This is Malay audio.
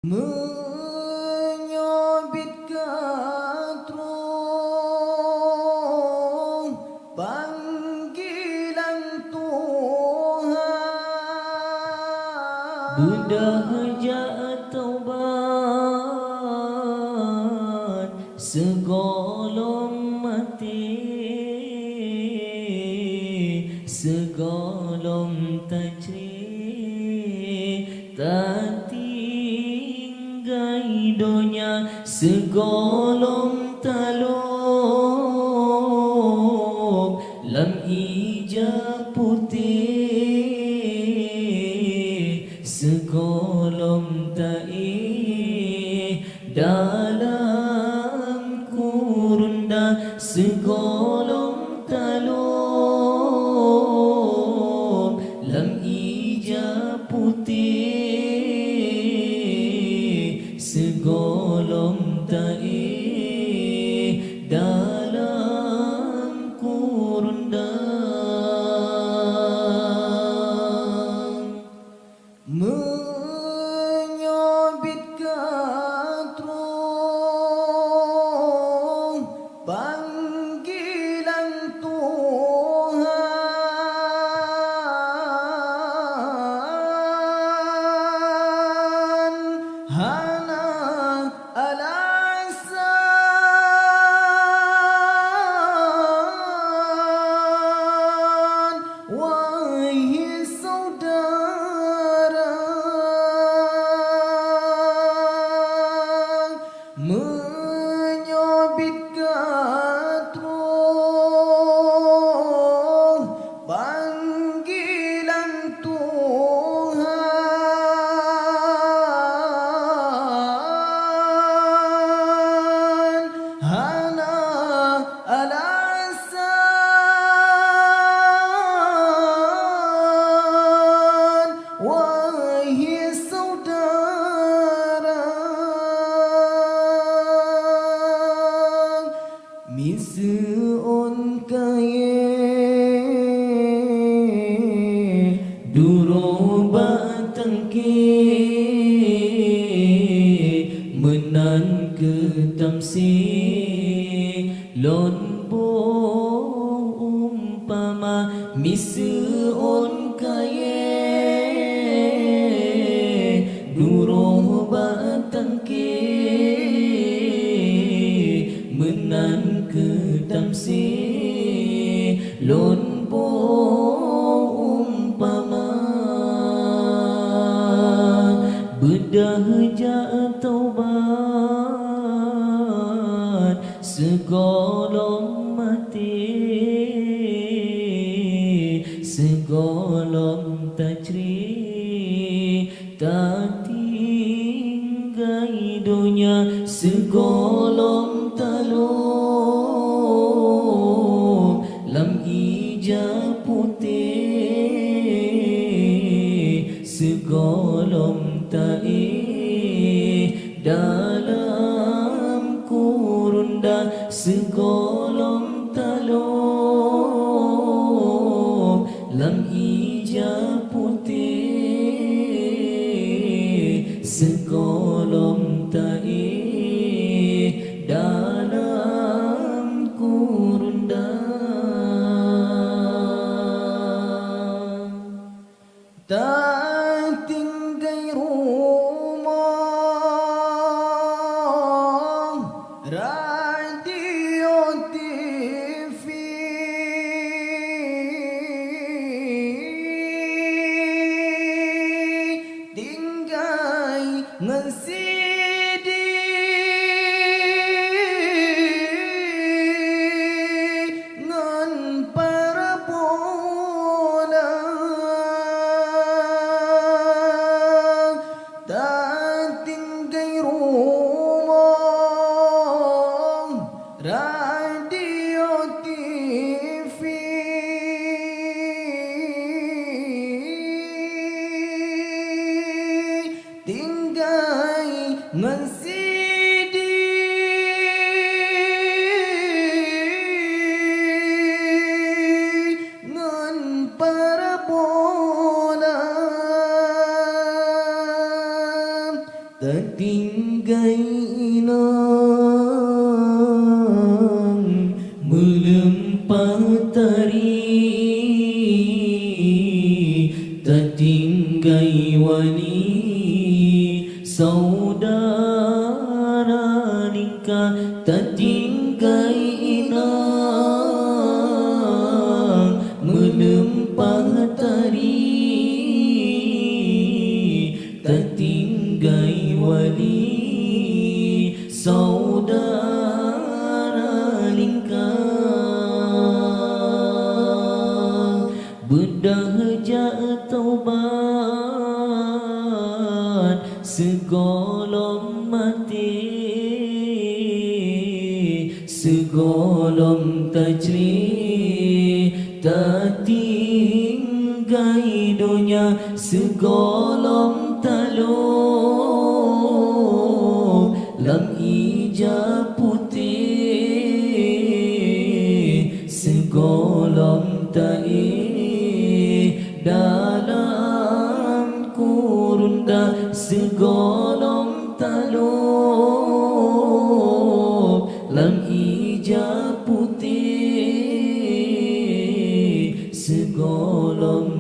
Menyabit katrung panggilan Tuhan, Berdahaja taubat segolong mati, segolong tajri tak tinggai donya, segolong taluk lam ija putih, segolong ta'i dalam kurunda, segolong taluk lam ija putih, segolong ta'i dalam kurunda. menyabit katrung panggilan Tuhan, hana alasan wahai saudara, menyabit katrung panggilan Tuhan, hana alasan wahai saudara. Misuun kaye Duro batangki menan ke tamsi lon bo umpama, misuun kaye duro batangki menan ke tamsi lon bo umpama. Berdahaja taubat segolong mati, segolong tajri tak tinggai donya, segolong taluk lam ija putih, segolong ta'i dalam kurunda, segolong taluk lam ija putih, segolong ta'i dalam kurunda. tak tinggai rumah radio TV, tinggai nge-CD ngan parabola, tak tinggai rumah radio TV, tinggai nge-CD ngan parabola, tinggai inang melempah tari tertinggai wali saudara nikah tertinggai inang melempah tari tertinggai wali saudara nikah berdahjat taubat segolong mati segolong tajri tertinggai dunia segolong taluk lam ijab putih segolong ta'i dalam kurun dah segolong taluk lam ijab putih segolong